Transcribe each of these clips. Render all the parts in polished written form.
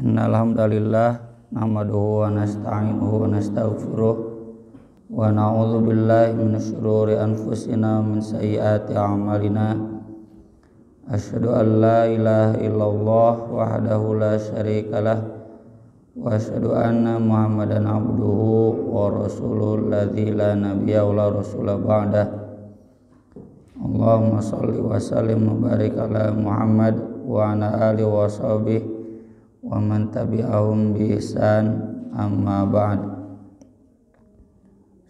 Innal hamdalillah nahmaduhu wa nasta'inuhu wa nastaghfiruh wa na'udzu billahi minasy syururi anfusina wa min sayyiati a'malina. Asyhadu an la ilaha illallah wahdahu la syarikalah wa asyhadu anna Muhammadan abduhu wa rasuluhu alladzi la nabiyya wa la rasula ba'dah. Allahumma shalli wa sallim wa barik ala Muhammad wa ala alihi wa sahbihi wa man tabi'ahum bi ihsan, amma ba'd.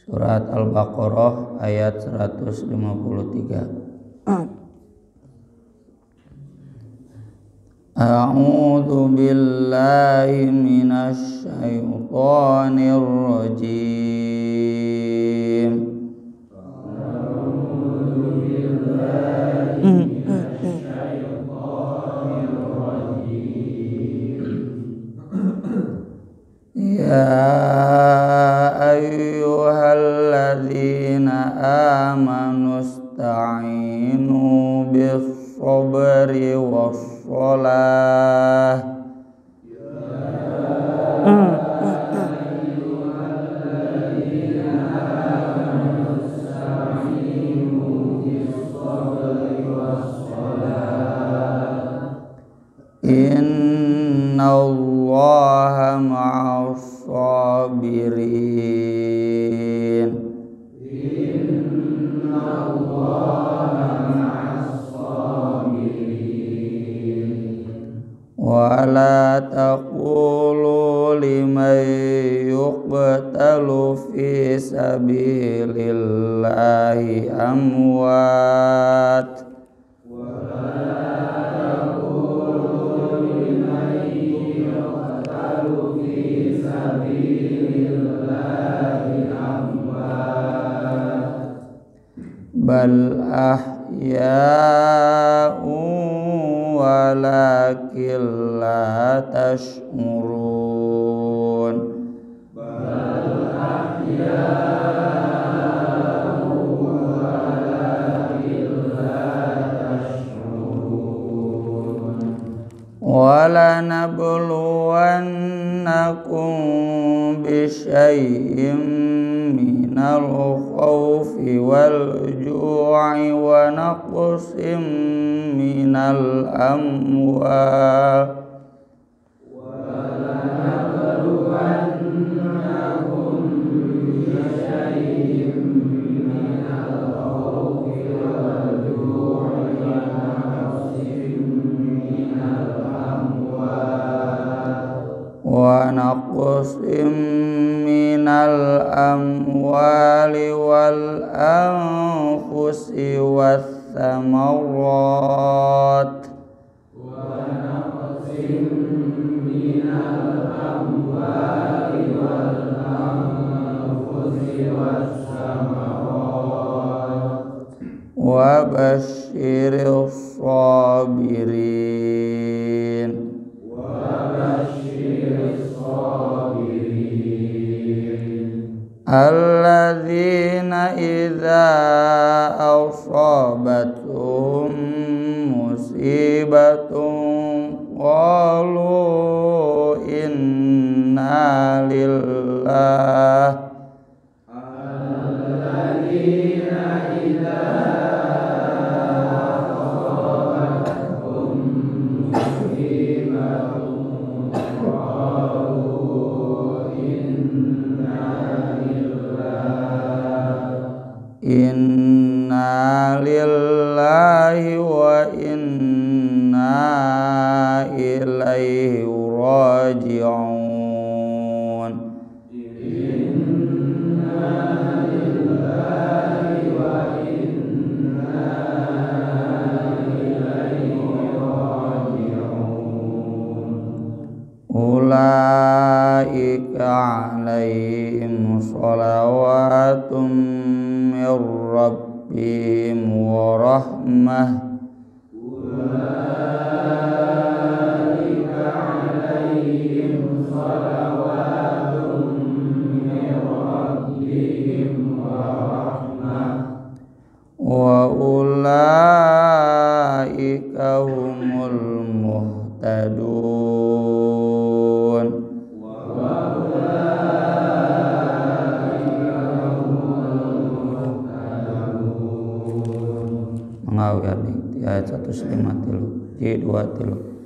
Surat Al-Baqarah ayat 153. A'udzu billahi minasy syaithanir rajim. Ya ayyuhalladzina amanu ista'inu bis-sabri was-shalah. Innallaha ma'as sabirin. Wa la taqulu liman yuqtalu fi sabilillahi amwat. Bal ahya'un walakin la tash'urun. Bal ahya'un walakin la tash'urun. Wala nabluwannakum bisyai'in minal khawfi wal ju'i wa naqsim minal amwal wa naqsim minal amwali wal anfusi wath thamarat. Wa naqsim minal amwali wal anfusi wath thamarat. Wa basyiris sabirin. Alladzina idza asabatuhum musibatun qalu inna lillahi. Alladzina idza asabatuhum musibatun qalu inna lillahi wa inna ilaihi raji'un. Inna lillahi wa inna ilaihi raji'un. Ulaika 'alaihim shalawatun rabbihim wa rahmah. Ulaika 'alaihim shalawatun min rabbihim wa rahmah wa ulaika humul muhtadun. muslimat tilu ji dua tilu.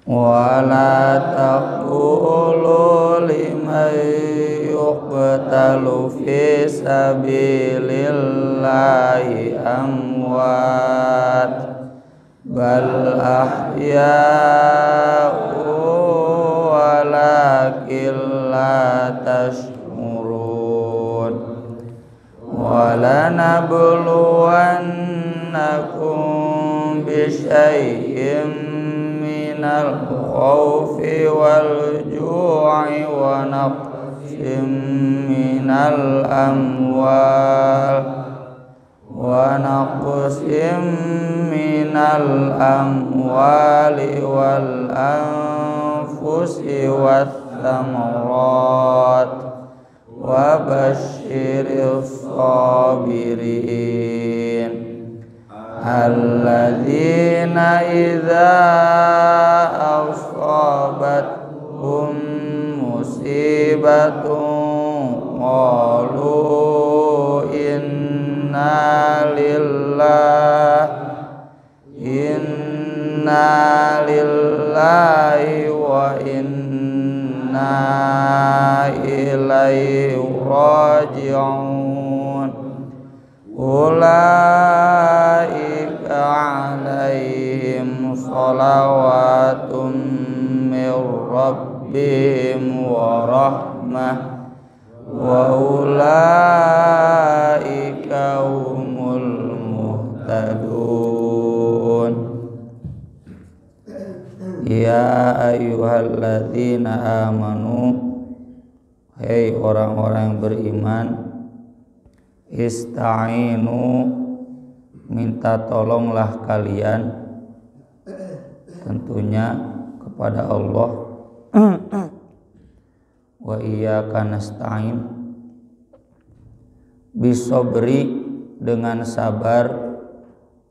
Wala taqulu liman yuqtalu fi sabilillahi amwat bal ahya'u walakin la tash'urun. Wala nabluwannakum bisyai'im minal khawfi wal ju'i wa naqsim minal amwali wal anfusi wath thamarat wa basyiril sabirin alladzina idza asabathum musibatun qalu inna lillahi wa inna ilaihi raji'un. Ulaika alaihim salawatum min rabbihim wa rahmah wa ulaika humul muhtadun. Ya ayyuhalladzina amanu, hei orang-orang yang beriman, ista'inu, minta tolonglah kalian tentunya kepada Allah. Wa iyyaka nasta'in, bisobri, dengan sabar,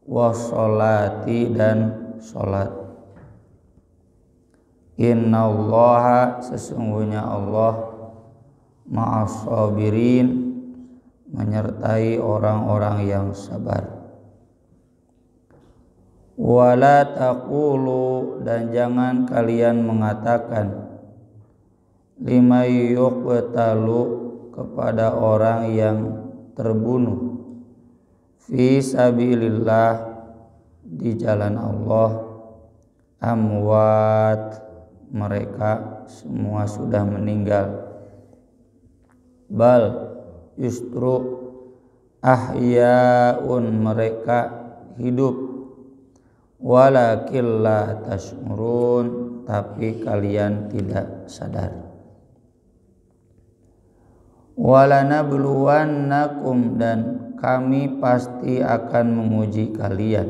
wa sholati, dan sholat. Innallaha, sesungguhnya Allah, ma'as sabirin, menyertai orang-orang yang sabar. Wala taqulu, dan jangan kalian mengatakan, limay yuqtalu, kepada orang yang terbunuh, fi sabilillah, di jalan Allah, amwat, mereka semua sudah meninggal. Bal, justru ahyaun, mereka hidup. Walakin la tash'urun, tapi kalian tidak sadar. Walanabluwannakum, dan kami pasti akan menguji kalian,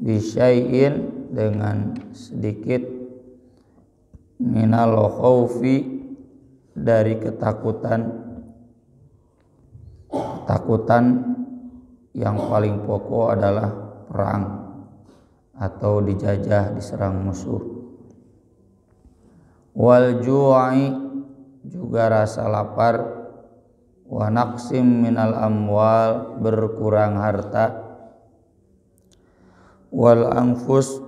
bisyai'in, dengan sedikit, minal khawfi, dari ketakutan yang paling pokok adalah perang atau dijajah, diserang musuh. Wal ju'i, juga rasa lapar. Wa naqsim minal amwal, berkurang harta. Wal anfus,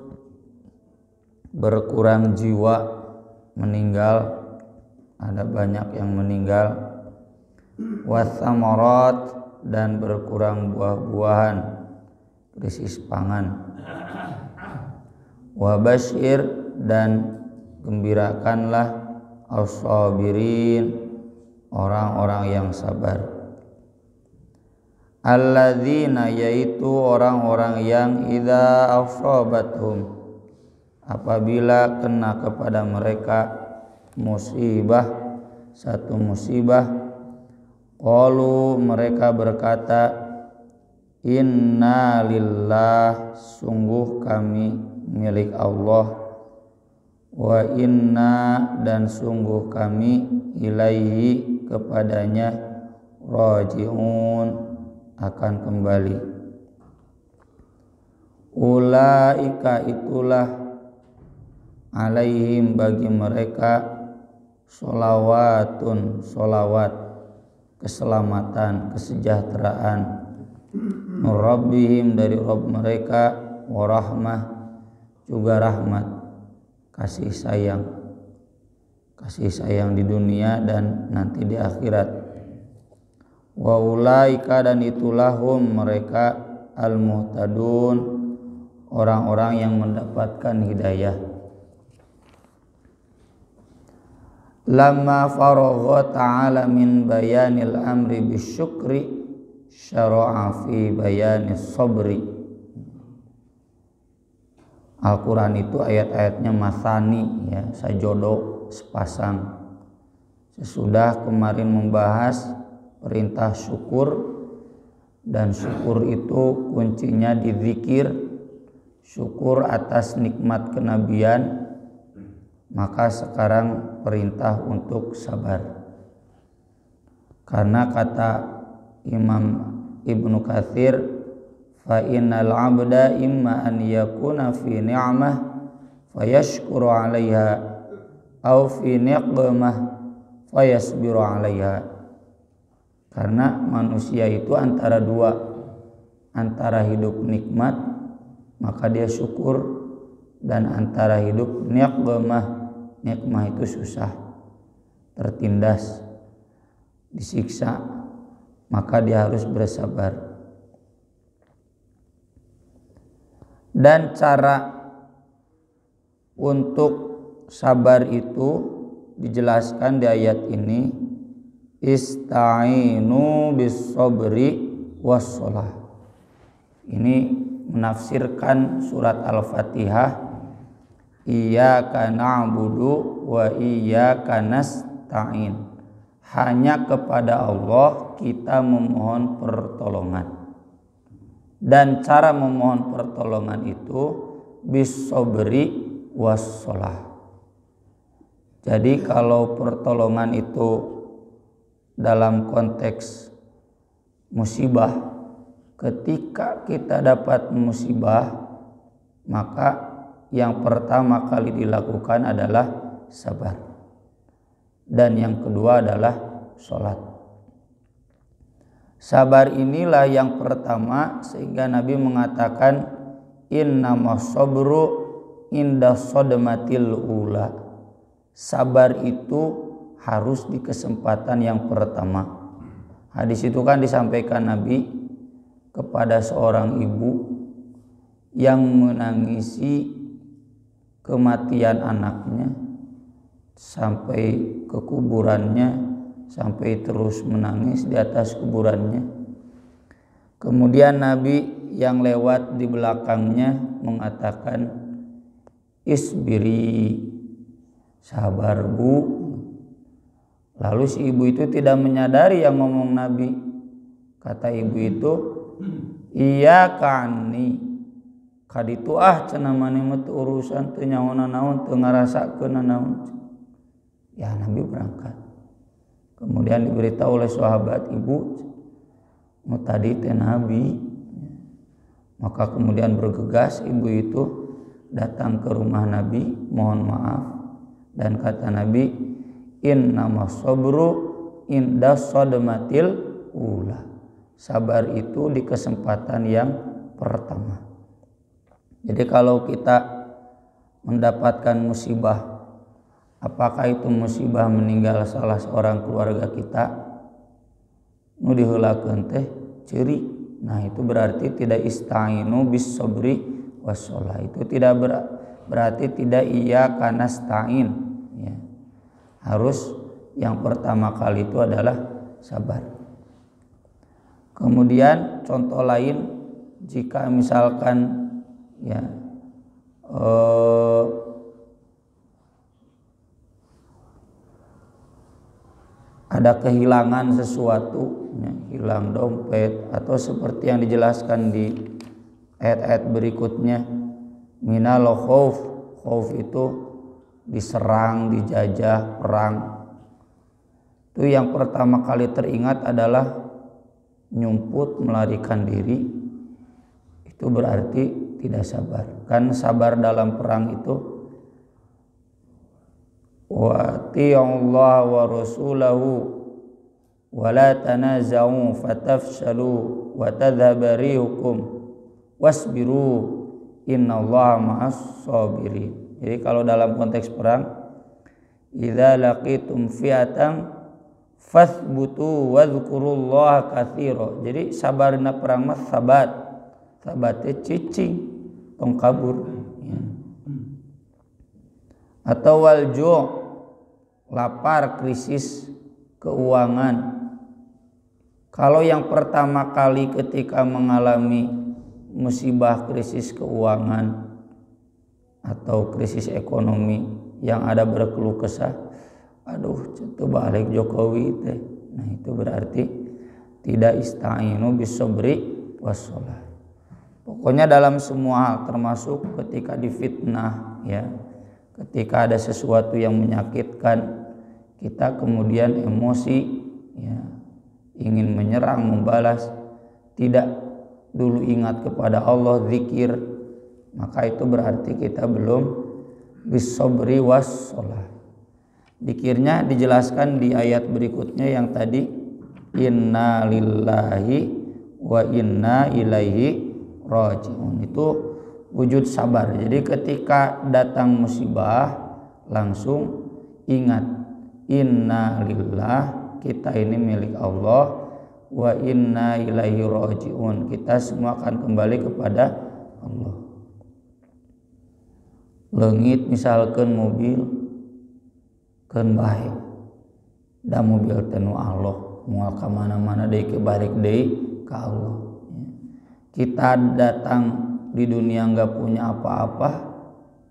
berkurang jiwa, meninggal, ada banyak yang meninggal. Wathamarat, dan berkurang buah-buahan, krisis pangan. Wabasyir, dan gembirakanlah as-sabirin, orang-orang yang sabar. Alladzina, yaitu orang-orang yang idza asabathum, apabila kena kepada mereka musibah, satu musibah, qalu, mereka berkata, inna lillah, sungguh kami milik Allah, wa inna, dan sungguh kami ilaihi, kepadanya, raji'un, akan kembali. Ulaika itulah alaihim bagi mereka sholawatun sholawat, keselamatan, kesejahteraan, rabbihim dari Rabb mereka, warahmah juga rahmat, kasih sayang di dunia dan nanti di akhirat. Wa ulaika dan itulah hum mereka al-muhtadun, orang-orang yang mendapatkan hidayah. Lamma faragha ta'ala min bayanil amri bisyukri syara'a fi bayanis sabri. Al-Quran itu ayat-ayatnya masani, ya, sajodo, sepasang. Sesudah kemarin membahas perintah syukur, dan syukur itu kuncinya di zikir, syukur atas nikmat kenabian, maka sekarang perintah untuk sabar. Karena kata Imam Ibnu Katsir, fa innal 'abda imma an yakuna fi ni'mah fayashkuru 'alaiha aw fi niqmah fayasbiru 'alaiha. Karena manusia itu antara dua, antara hidup nikmat maka dia syukur, dan antara hidup niqmah, nikmah itu susah, tertindas, disiksa, maka dia harus bersabar. Dan cara untuk sabar itu dijelaskan di ayat ini, ista'inu bis sabri was shalah. Ini menafsirkan surat Al-Fatihah, iyyaka na'budu wa iyyaka nasta'in. Hanya kepada Allah kita memohon pertolongan. Dan cara memohon pertolongan itu bis sabri was shalah. Jadi kalau pertolongan itu dalam konteks musibah, ketika kita dapat musibah, maka yang pertama kali dilakukan adalah sabar, dan yang kedua adalah sholat. Sabar inilah yang pertama, sehingga Nabi mengatakan innamas sabru inda sodmatil ula. Sabar itu harus di kesempatan yang pertama. Hadis itu kan disampaikan Nabi kepada seorang ibu yang menangisi kematian anaknya sampai ke kuburannya, sampai terus menangis di atas kuburannya. Kemudian Nabi yang lewat di belakangnya mengatakan, isbiri, sabar bu. Lalu si ibu itu tidak menyadari yang ngomong Nabi. Kata ibu itu, iya kani, kaditu cenah maneh mah urusan teu nyaona naon, teu ngarasakeun naon. Ya Nabi berangkat. Kemudian diberitahu oleh sahabat, ibu tadi teh Nabi. Maka kemudian bergegas ibu itu datang ke rumah Nabi, mohon maaf, dan kata Nabi, innamas sabru inda sodmatil ula. Sabar itu di kesempatan yang pertama. Jadi kalau kita mendapatkan musibah, apakah itu musibah meninggal salah seorang keluarga kita, nu diheulakeun teh ciri, nah itu berarti tidak ista'inu bis sabri was shalah. Itu tidak berarti tidak iyyaka nasta'in, ya. Harus yang pertama kali itu adalah sabar. Kemudian contoh lain, jika misalkan ya ada kehilangan sesuatu, ya, hilang dompet, atau seperti yang dijelaskan di ayat-ayat berikutnya, minal khauf, khauf itu diserang, dijajah, perang. Itu Itu yang pertama kali teringat adalah nyumput, melarikan diri. Itu berarti tidak sabar. Kan sabar dalam perang itu wa ati'ullaha wa rasulahu wa la tanaza'u fatafshalu wa tadhhaba rihukum wasbiru innallaha ma'as sabirin. Jadi kalau dalam konteks perang, idza laqitum fi'atan fathbutu wadhkurullaha katsira. Jadi sabarna perang mah sabatnya cicing tong kabur ya. Atau walju' lapar, krisis keuangan. Kalau yang pertama kali ketika mengalami musibah krisis keuangan atau krisis ekonomi yang ada berkeluh kesah, aduh itu balik Jokowi teh. Nah itu berarti tidak ista'inu bisabri wassalah. Pokoknya dalam semua hal, termasuk ketika difitnah ya, ketika ada sesuatu yang menyakitkan, kita kemudian emosi ya, ingin menyerang, membalas, tidak dulu ingat kepada Allah, zikir, maka itu berarti kita belum bisabri wassalah. Zikirnya dijelaskan di ayat berikutnya yang tadi, inna lillahi wa inna ilaihi raji'un. Itu wujud sabar. Jadi ketika datang musibah langsung ingat inna lillah, kita ini milik Allah, wa inna ilaihi raji'un, kita semua akan kembali kepada Allah. Leungit misalkan mobil keun bae da mobil teh nu Allah moal ka mana-mana deui ke balik deui ka Allah. Kita datang di dunia enggak punya apa-apa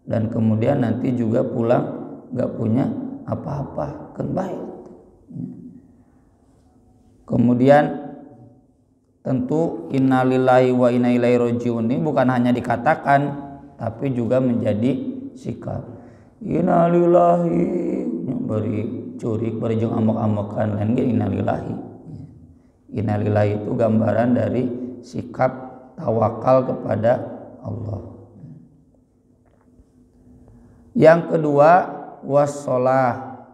dan kemudian nanti juga pulang enggak punya apa-apa, keun bae. Kemudian tentu innalillahi wa inna ilaihi raji'un ini bukan hanya dikatakan tapi juga menjadi sikap. Innalillahi beri curik, beri jeung amok-amokan lain ge innalillahi. Innalillahi itu gambaran dari sikap tawakal kepada Allah. Yang kedua wassalah,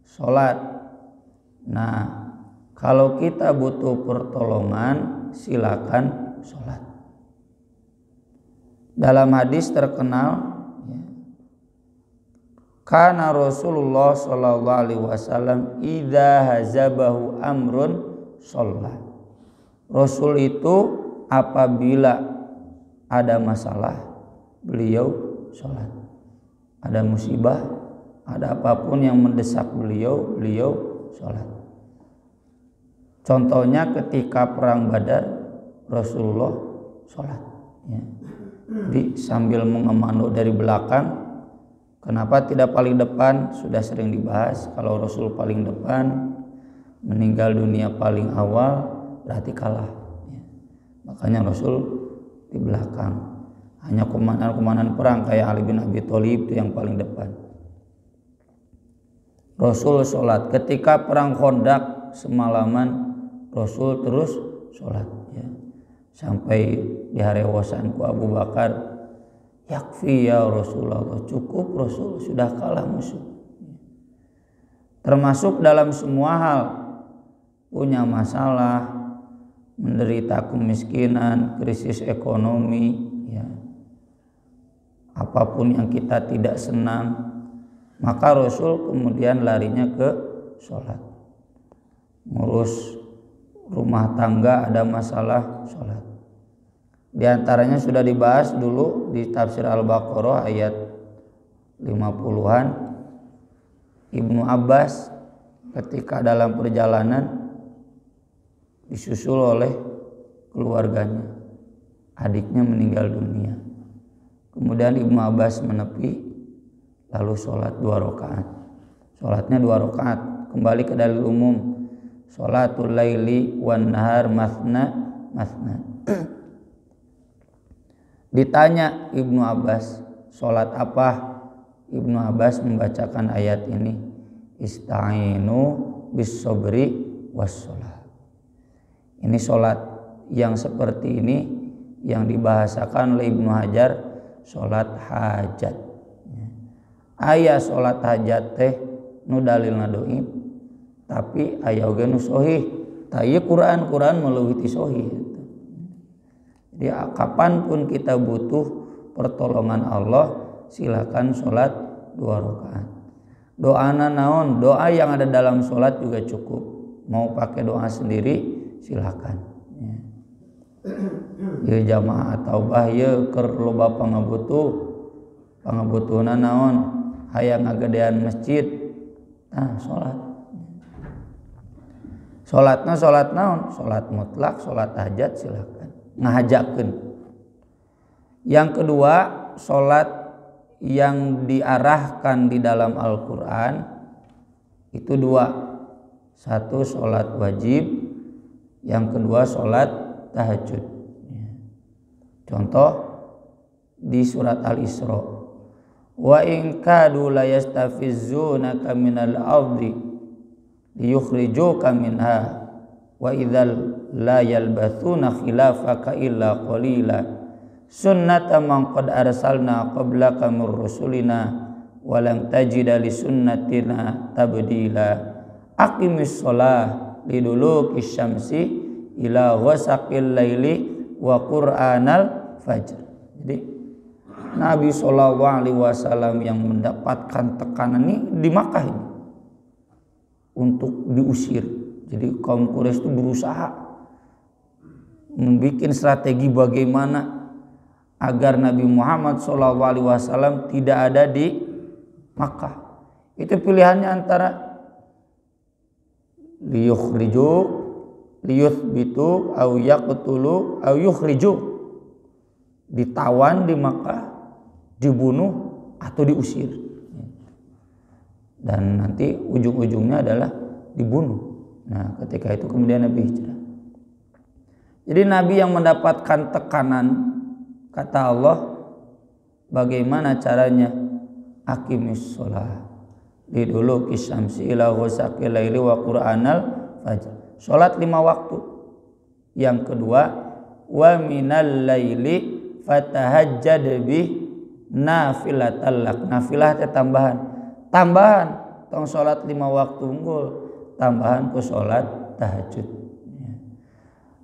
salat. Nah, kalau kita butuh pertolongan silakan salat. Dalam hadis terkenal kana Rasulullah sallallahu alaihi wasallam idza hazabahu amrun shalla. Rasul itu apabila ada masalah beliau salat. Ada musibah, ada apapun yang mendesak beliau salat. Contohnya ketika perang Badar Rasulullah salat ya. Sambil mengemando dari belakang. Kenapa tidak paling depan? Sudah sering dibahas. Kalau Rasul paling depan, meninggal dunia paling awal, berarti kalah. Makanya Rasul di belakang. Hanya komandan-komandan perang kayak Ali bin Abi Thalib itu yang paling depan. Rasul sholat. Ketika perang Khandaq semalaman, Rasul terus sholat. Ya. Sampai diharewasan ku Abu Bakar. Yakfi ya Rasulullah, cukup Rasul, sudah kalah musuh. Termasuk dalam semua hal, punya masalah, menderita kemiskinan, krisis ekonomi, ya. Apapun yang kita tidak senang, maka Rasul kemudian larinya ke sholat. Ngurus rumah tangga ada masalah, sholat. Di antaranya sudah dibahas dulu di tafsir Al-Baqarah ayat 50-an. Ibnu Abbas ketika dalam perjalanan disusul oleh keluarganya, adiknya meninggal dunia. Kemudian Ibnu Abbas menepi lalu sholat 2 rakaat. Sholatnya 2 rakaat, kembali ke dalil umum. Sholatul laili wan nahar mathna mathna. Ditanya Ibnu Abbas, sholat apa? Ibnu Abbas membacakan ayat ini, Ista'inu bis sabri wassalah. Ini salat yang seperti ini yang dibahasakan oleh Ibnu Hajar salat hajat. Aya salat hajat teh nu dalilna dhaif tapi aya oge nu sahih. Tah ieu Quran meleuwih ti sahih. Jadi kapanpun kita butuh pertolongan Allah silakan sholat 2 rakaat. Doana naon? Doa yang ada dalam sholat juga cukup. Mau pakai doa sendiri silakan. Ya jamaah taubah ye keur loba pangabutuhna naon? Hayang ngagedean masjid. Nah, sholat. Sholat naon? Sholat mutlak, sholat hajat silakan. Ngahajakeun. Yang kedua, sholat yang diarahkan di dalam Al-Quran itu 2. Satu sholat wajib, yang kedua sholat tahajud. Contoh di surat Al-Isra, wa in kadu la yastafizzunaka minal ardi liyukhrijuka minha wa idzal la yalbathuna khilafaka illa qalila sunnata man qad arsalna qablaka mir rusulina wa lam tajida li sunnatina tabdila aqimis shalah liduluki syamsi ila ghasaqil laili wa qur'anal fajr. Jadi Nabi SAW yang mendapatkan tekanan ini di Makkah ini untuk diusir. Jadi kaum Quraisy itu berusaha membuat strategi bagaimana agar Nabi Muhammad SAW tidak ada di Makkah. Itu pilihannya antara liyukhriju, liyuthbitu, au yaqtulu, au yukhriju. Ditawan di Makkah, dibunuh atau diusir. Dan nanti ujung-ujungnya adalah dibunuh. Nah, ketika itu kemudian Nabi hijrah. Jadi Nabi yang mendapatkan tekanan, kata Allah, bagaimana caranya? Aqimis shalah liduluki syamsi ila ghasaqil laili wa qur'anal fajr. Salat 5 waktu. Yang kedua, wa minal laili fatahajjad bih nafilatal lak. Nafilah teh tambahan. Tambahan tong salat 5 waktu unggul, tambahan ku salat tahajud.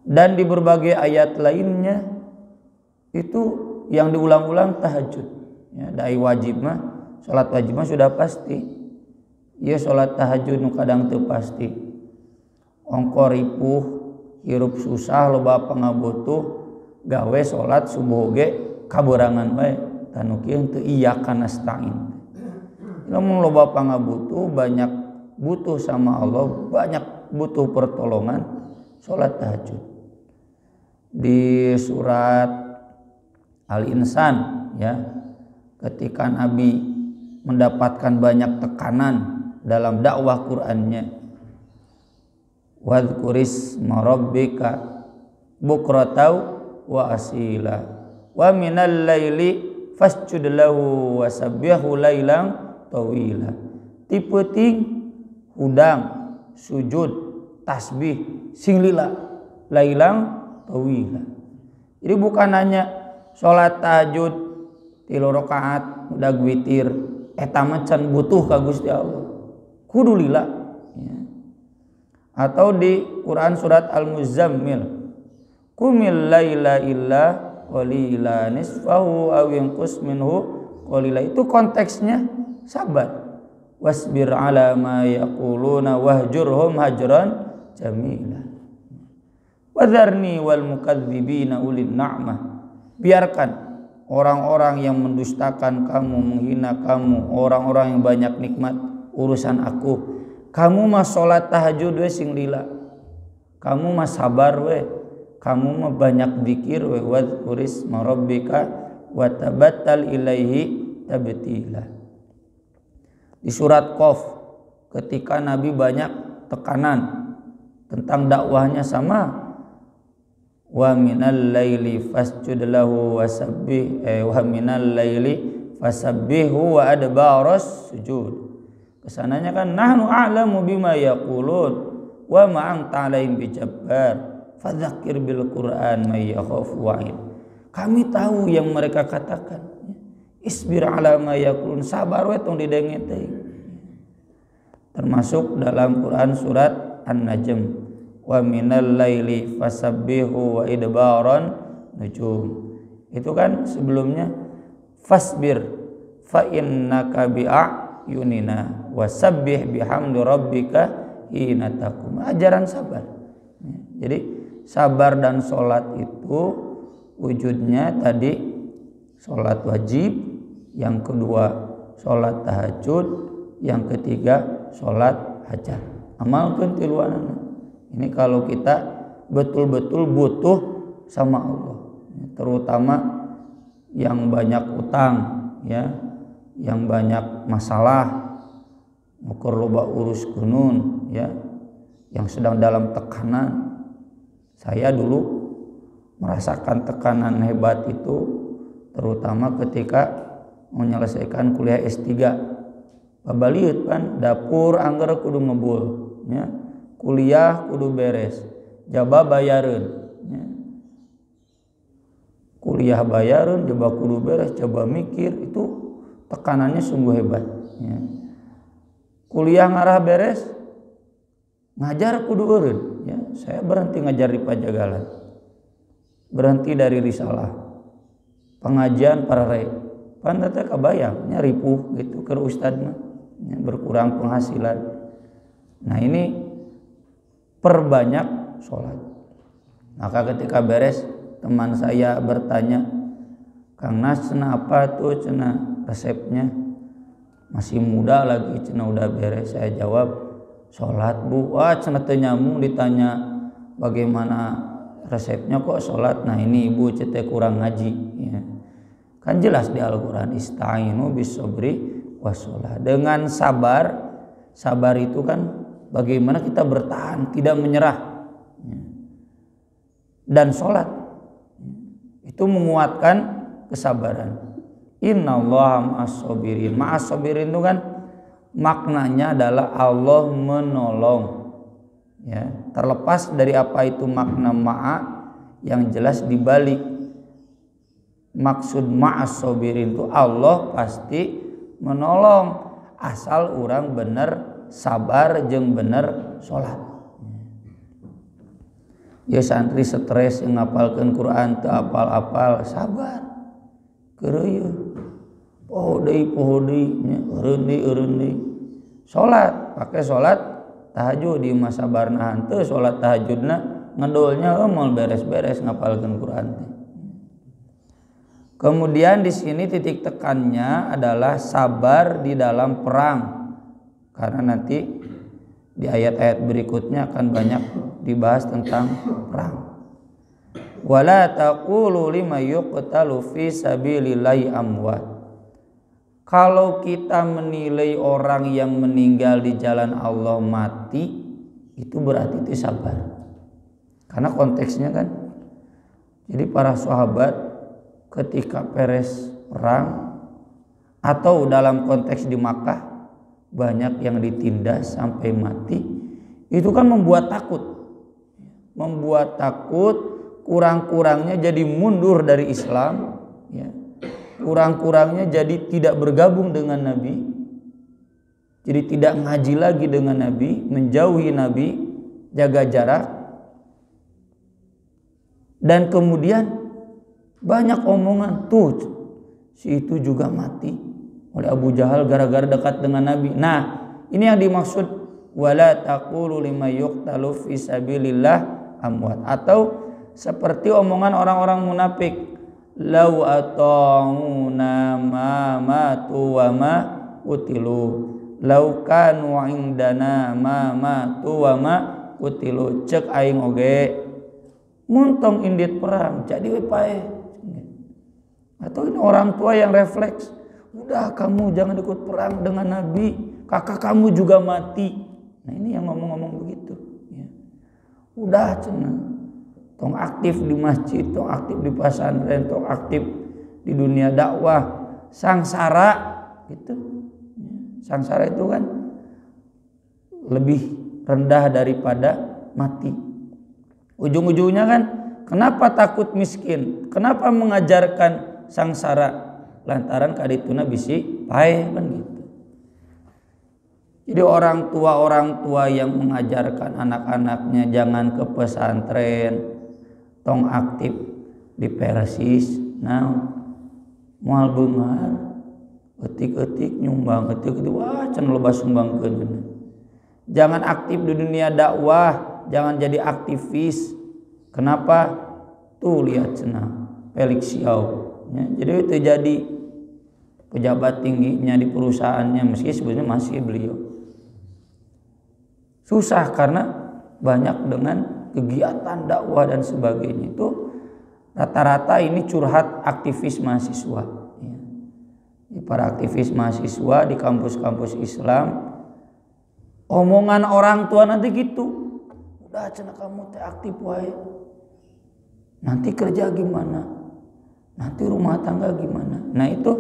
Dan di berbagai ayat lainnya itu yang diulang-ulang tahajud. Ya, dai wajib mah, salat wajib mah sudah pasti. Ya salat tahajud nu kadang teu pasti. Ongko ripuh, hirup susah, loba pangabutuh, gawe salat subuh ge kaburangan bae. Tanu kieu teu iyyaka nasta'in. Lamun loba pangabutuh, banyak butuh sama Allah, banyak butuh pertolongan, salat tahajud. Di surat Al-Insan ya, ketika Nabi mendapatkan banyak tekanan dalam dakwah Qur'annya, wadhkurisma rabbika bukratan wa asila wa minal laili fasjud lahu wasabbihu lailan tawila. Tipeting hudang sujud tasbih sing lila lailang tawila. Jadi bukan hanya salat tahajud 3 rakaat udah witir eta mah can butuh ka Gusti Allah. Kudu lila ya. Atau di Quran surat Al-Muzammil, qumil laila illa qalila nisfahu aw yanqus minhu qalila. Itu konteksnya sabar. Wasbir ala ma yaquluna wahjurhum hajran jamila. Wadharni wal mukadzibina ulin na'mah. Biarkan orang-orang yang mendustakan kamu, menghina kamu, orang-orang yang banyak nikmat urusan aku. Kamu mah salat tahajud we sing lila. Kamu mah sabar we. Kamu mah banyak zikir we. Wadhkurisma rabbika wa tabattal ilaihi tabtila. Di surat Qaf ketika Nabi banyak tekanan tentang dakwahnya sama, wa minal laili fasjud lahu wasabbih wa minal laili fasabbihu wa adbaras sujud. Kesananya kan nahnu a'lamu bima yaqulun wa ma anta 'alaihim bijabbar fadzakir bil Qur'an may yakhafu wa'id. Kami tahu yang mereka katakan. Isbir 'ala ma yaqulun, sabar we tong didengen teh. Termasuk dalam Quran surat An-Najm, wa minal laili fasabbihu wa idbaran nujum. Itu kan sebelumnya fasbir fa innaka bi'ayunina wasabbih bihamdi rabbika hina taqum. Ajaran sabar. Jadi sabar dan sholat itu wujudnya tadi sholat wajib, yang kedua sholat tahajud, yang ketiga sholat hajat. Amalkeun tiluanana. Ini kalau kita betul-betul butuh sama Allah, terutama yang banyak utang, ya, yang banyak masalah, ukur loba urus gunun, ya, yang sedang dalam tekanan. Saya dulu merasakan tekanan hebat itu terutama ketika menyelesaikan kuliah S3. Babaliut kan dapur anggar kudu ngebul, ya. Kuliah kudu beres, jaba bayareun, ya. Kuliah bayareun, jaba kudu beres, coba mikir, itu tekanannya sungguh hebat, ya. Kuliah ngarah beres, ngajar kudu eureun, ya. Saya berhenti ngajar di Pajagalan, berhenti dari risalah, pengajian para rei, pan teh kabayang nya ripuh gitu keur ustad mah, ya, berkurang penghasilan. Nah ini perbanyak sholat. Maka ketika beres, teman saya bertanya, Kang Nas, cenah apa tuh cenah resepnya? Masih muda lagi, cenah udah beres. Saya jawab, sholat bu. Wah cenah teu nyambung, ditanya bagaimana resepnya kok sholat. Nah ini ibu cete kurang ngaji, ya. Kan jelas di Al-Quran, ista'inu bis-sabri was-sholah. Dengan sabar, sabar itu kan bagaimana kita bertahan, tidak menyerah, dan sholat itu menguatkan kesabaran. Innallaha ma'as-sabirin. Ma'as-sabirin itu kan maknanya adalah Allah menolong, ya. Terlepas dari apa itu makna ma'a, yang jelas dibalik maksud ma'as-sabirin itu Allah pasti menolong asal orang bener sabar jeung bener sholat. Ya santri stres yang ngapalkeun Quran teu apal-apal, sabar keureuy poho deui nya eureun deui. Salat pake salat tahajud di masa sabarna teu salat tahajudna ngedolnya eumul beres-beres ngapalkeun Quran teh. Kemudian di sini titik tekannya adalah sabar di dalam perang. Karena nanti di ayat-ayat berikutnya akan banyak dibahas tentang perang. Wala taqulu liman yuqtalu fi sabilillahi amwat. Kalau kita menilai orang yang meninggal di jalan Allah mati, itu berarti itu sabar. Karena konteksnya kan, jadi para sahabat ketika beres perang atau dalam konteks di Makkah banyak yang ditindas sampai mati, itu kan membuat takut, kurang-kurangnya jadi mundur dari Islam, ya. Kurang-kurangnya jadi tidak bergabung dengan Nabi, jadi tidak ngaji lagi dengan Nabi, menjauhi Nabi, jaga jarak. Dan kemudian banyak omongan, tuh si itu juga mati oleh Abu Jahal gara-gara dekat dengan Nabi. Nah ini yang dimaksud wala taqulu liman yuqtalu fi sabilillah amwat. Atau seperti omongan orang-orang munafik, lau ata'una ma matu wa ma qutilu, lau kanu indana ma matu wa ma qutilu. Cek aing oge muntong indit perang jadi we pae. Atau ini orang tua yang refleks, udah kamu jangan ikut perang dengan Nabi, kakak kamu juga mati. Nah ini yang ngomong-ngomong begitu, ya. Udah cenah, tong aktif di masjid, tong aktif di pesantren, tong aktif di dunia dakwah. Sangsara gitu, sangsara itu kan lebih rendah daripada mati. Ujung-ujungnya kan, kenapa takut miskin? Kenapa mengajarkan sangsara? Lantaran kadituna bisi paeh kan gitu. Jadi orang tua yang mengajarkan anak-anaknya jangan ke pesantren, tong aktif di Persis, nah moal beungar, etik-etik nyumbang, etik-etik wah can loba sumbangkeun. Jangan aktif di dunia dakwah, jangan jadi aktivis. Kenapa? Tuh lihat cenah Felix Xiao. Ya, jadi itu jadi pejabat tingginya di perusahaannya, meski sebenarnya masih beliau. Susah karena banyak dengan kegiatan dakwah dan sebagainya. Itu rata-rata ini curhat aktivis mahasiswa. Ya. Para aktivis mahasiswa di kampus-kampus Islam, omongan orang tua nanti gitu. Udah cenah kamu teh aktif wae. Nanti kerja gimana? Nanti rumah tangga gimana? Nah itu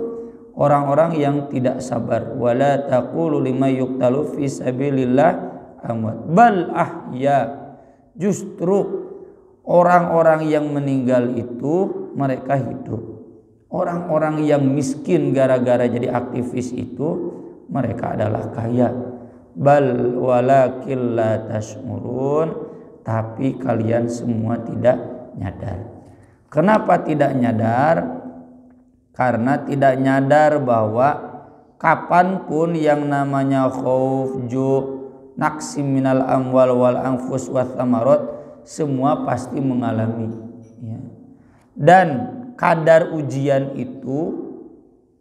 orang-orang yang tidak sabar. Wala taqulu lima yuqtalu fi sabilillah amwat bal ahya. Justru orang-orang yang meninggal itu mereka hidup. Orang-orang yang miskin gara-gara jadi aktivis itu mereka adalah kaya. Bal walakil la tash'urun, tapi kalian semua tidak nyadar. Kenapa tidak nyadar? Karena tidak nyadar bahwa kapanpun yang namanya khauf, ju, naqsi minal amwal wal anfus wath thamarot, semua pasti mengalami. Ya. Dan kadar ujian itu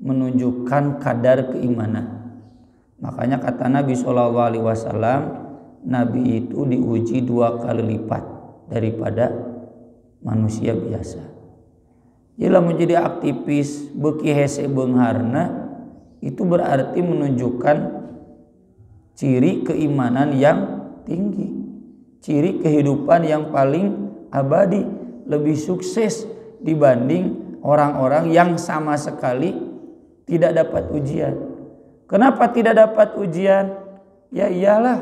menunjukkan kadar keimanan. Makanya kata Nabi SAW, Nabi itu diuji 2 kali lipat daripada manusia biasa. Jika menjadi aktivis beki hese beungharna, itu berarti menunjukkan ciri keimanan yang tinggi, ciri kehidupan yang paling abadi, lebih sukses dibanding orang-orang yang sama sekali tidak dapat ujian. Kenapa tidak dapat ujian? Ya iyalah,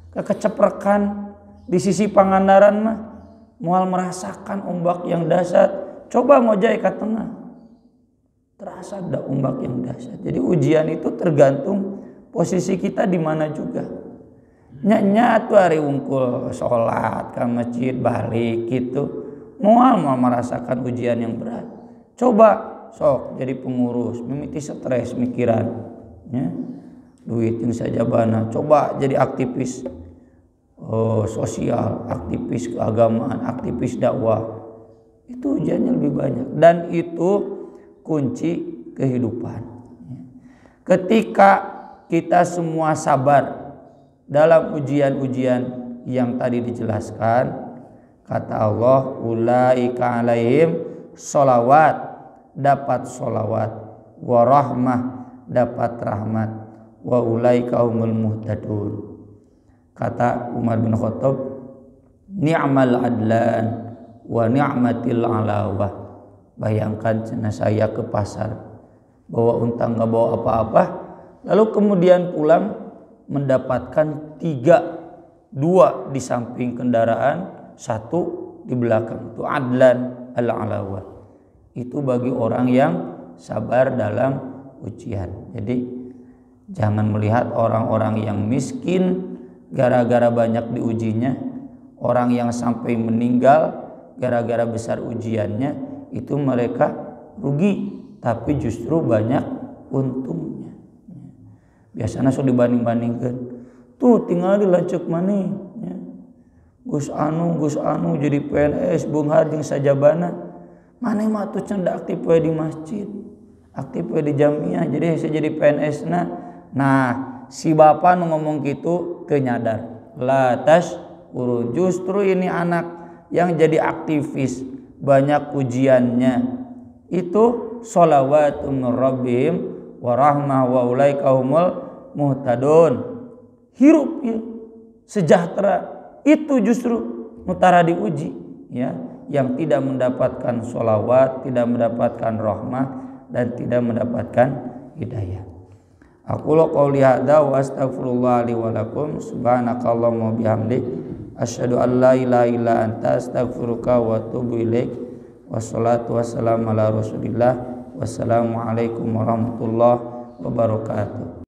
kekeceprekan di sisi Pangandaran mah moal merasakan ombak yang dahsyat. Coba ngojay ke tengah, terasa ada ombak yang dahsyat. Jadi ujian itu tergantung posisi kita di mana juga. Nya tuh hari wungkul sholat ke masjid balik gitu, moal merasakan ujian yang berat. Coba sok jadi pengurus, mimiti stres mikiran, ya. Duit yang saja bana. Coba jadi aktivis sosial, aktivis keagamaan, aktivis dakwah, itu ujiannya lebih banyak dan itu kunci kehidupan. Ketika kita semua sabar dalam ujian-ujian yang tadi dijelaskan, kata Allah, ulaika alaihim sholawat, dapat sholawat, warahmah, dapat rahmat, wa ulaika humul muhtadun. Kata Umar bin Khattab, ni'mal adlan wa ni'matil alawah. Bayangkan saya ke pasar, bawa unta nggak bawa apa-apa, lalu kemudian pulang mendapatkan 2 di samping kendaraan, 1 di belakang. Itu adlan al-alawah. Itu bagi orang yang sabar dalam ujian. Jadi jangan melihat orang-orang yang miskin gara-gara banyak diujinya, orang yang sampai meninggal gara-gara besar ujiannya, itu mereka rugi, tapi justru banyak untungnya. Biasanya sudah dibanding-bandingkan, tuh tinggal dilanjut mana, ya. Gus anu jadi PNS, Bunghar jeung sajabana, mana mah tuh cendak aktif we di masjid, aktif we di jamiah, jadi saya jadi PNS nah si bapak ngomong gitu teu nyadar. Latas urun, justru ini anak yang jadi aktivis banyak ujiannya itu sholawatun min rabbihim wa rahmah wa ulaika humul muhtadun. Hirup ya, sejahtera, itu justru mutara diuji, ya, yang tidak mendapatkan sholawat, tidak mendapatkan rahmah dan tidak mendapatkan hidayah. Aqulu qouli hadza wa astaghfirullah li wa lakum. Subhanakallahumma bihamdik asyhadu an la ilaha illa anta astaghfiruka wa atubu ilaik. Wassalatu wassalamu ala Rasulillah. Wassalamu alaikum warahmatullahi wabarakatuh.